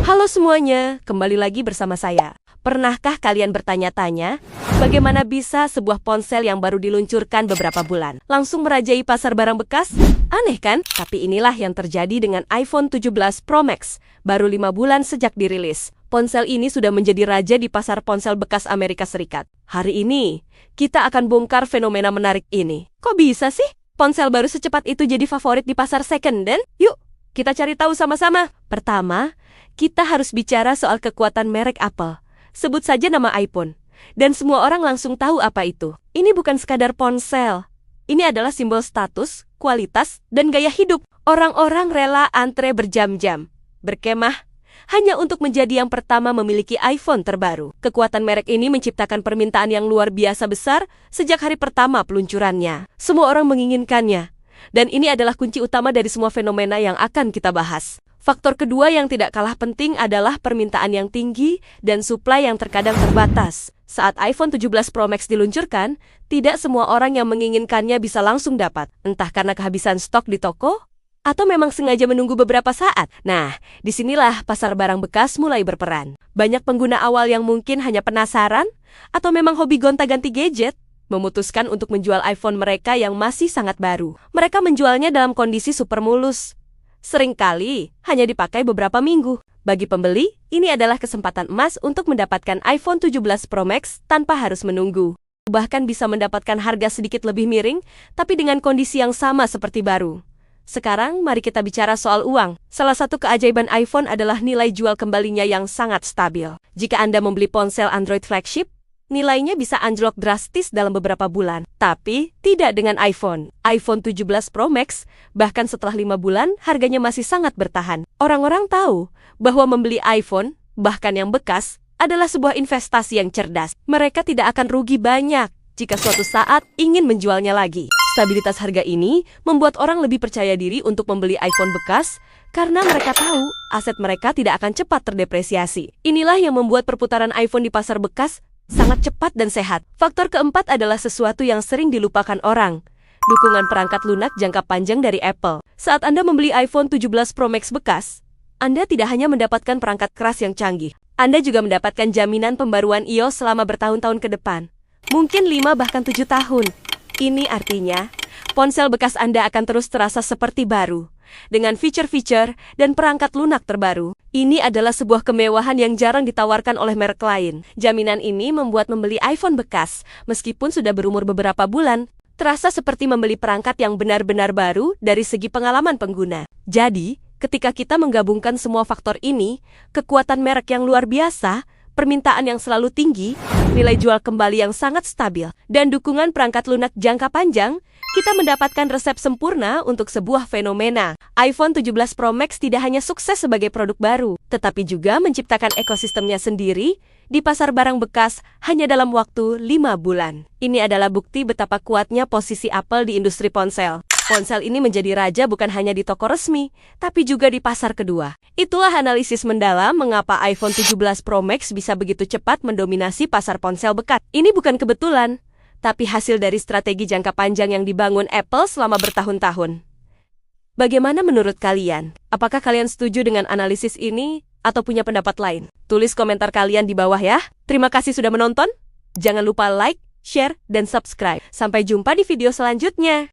Halo semuanya, kembali lagi bersama saya. Pernahkah kalian bertanya-tanya, bagaimana bisa sebuah ponsel yang baru diluncurkan beberapa bulan langsung merajai pasar barang bekas? Aneh kan? Tapi inilah yang terjadi dengan iPhone 17 Pro Max, baru 5 bulan sejak dirilis. Ponsel ini sudah menjadi raja di pasar ponsel bekas Amerika Serikat. Hari ini, kita akan bongkar fenomena menarik ini. Kok bisa sih ponsel baru secepat itu jadi favorit di pasar second-hand? Yuk, kita cari tahu sama-sama. Pertama, kita harus bicara soal kekuatan merek Apple. Sebut saja nama iPhone. Dan semua orang langsung tahu apa itu. Ini bukan sekadar ponsel. Ini adalah simbol status, kualitas, dan gaya hidup. Orang-orang rela antre berjam-jam, berkemah, hanya untuk menjadi yang pertama memiliki iPhone terbaru. Kekuatan merek ini menciptakan permintaan yang luar biasa besar sejak hari pertama peluncurannya. Semua orang menginginkannya. Dan ini adalah kunci utama dari semua fenomena yang akan kita bahas. Faktor kedua yang tidak kalah penting adalah permintaan yang tinggi dan suplai yang terkadang terbatas. Saat iPhone 17 Pro Max diluncurkan, tidak semua orang yang menginginkannya bisa langsung dapat. Entah karena kehabisan stok di toko, atau memang sengaja menunggu beberapa saat. Nah, disinilah pasar barang bekas mulai berperan. Banyak pengguna awal yang mungkin hanya penasaran, atau memang hobi gonta-ganti gadget, memutuskan untuk menjual iPhone mereka yang masih sangat baru. Mereka menjualnya dalam kondisi super mulus. Seringkali hanya dipakai beberapa minggu. Bagi pembeli, ini adalah kesempatan emas untuk mendapatkan iPhone 17 Pro Max tanpa harus menunggu. Bahkan bisa mendapatkan harga sedikit lebih miring, tapi dengan kondisi yang sama seperti baru. Sekarang, mari kita bicara soal uang. Salah satu keajaiban iPhone adalah nilai jual kembalinya yang sangat stabil. Jika Anda membeli ponsel Android flagship, nilainya bisa anjlok drastis dalam beberapa bulan. Tapi, tidak dengan iPhone. iPhone 17 Pro Max, bahkan setelah 5 bulan, harganya masih sangat bertahan. Orang-orang tahu bahwa membeli iPhone, bahkan yang bekas, adalah sebuah investasi yang cerdas. Mereka tidak akan rugi banyak jika suatu saat ingin menjualnya lagi. Stabilitas harga ini membuat orang lebih percaya diri untuk membeli iPhone bekas karena mereka tahu aset mereka tidak akan cepat terdepresiasi. Inilah yang membuat perputaran iPhone di pasar bekas sangat cepat dan sehat. Faktor keempat adalah sesuatu yang sering dilupakan orang. Dukungan perangkat lunak jangka panjang dari Apple. Saat Anda membeli iPhone 17 Pro Max bekas, Anda tidak hanya mendapatkan perangkat keras yang canggih. Anda juga mendapatkan jaminan pembaruan iOS selama bertahun-tahun ke depan. Mungkin 5 bahkan 7 tahun. Ini artinya, ponsel bekas Anda akan terus terasa seperti baru. Dengan fitur-fitur dan perangkat lunak terbaru. Ini adalah sebuah kemewahan yang jarang ditawarkan oleh merek lain. Jaminan ini membuat membeli iPhone bekas, meskipun sudah berumur beberapa bulan, terasa seperti membeli perangkat yang benar-benar baru dari segi pengalaman pengguna. Jadi, ketika kita menggabungkan semua faktor ini, kekuatan merek yang luar biasa, permintaan yang selalu tinggi, nilai jual kembali yang sangat stabil, dan dukungan perangkat lunak jangka panjang, kita mendapatkan resep sempurna untuk sebuah fenomena. iPhone 17 Pro Max tidak hanya sukses sebagai produk baru, tetapi juga menciptakan ekosistemnya sendiri di pasar barang bekas hanya dalam waktu 5 bulan. Ini adalah bukti betapa kuatnya posisi Apple di industri ponsel. Ponsel ini menjadi raja bukan hanya di toko resmi, tapi juga di pasar kedua. Itulah analisis mendalam mengapa iPhone 17 Pro Max bisa begitu cepat mendominasi pasar ponsel bekas. Ini bukan kebetulan, tapi hasil dari strategi jangka panjang yang dibangun Apple selama bertahun-tahun. Bagaimana menurut kalian? Apakah kalian setuju dengan analisis ini atau punya pendapat lain? Tulis komentar kalian di bawah ya. Terima kasih sudah menonton. Jangan lupa like, share, dan subscribe. Sampai jumpa di video selanjutnya.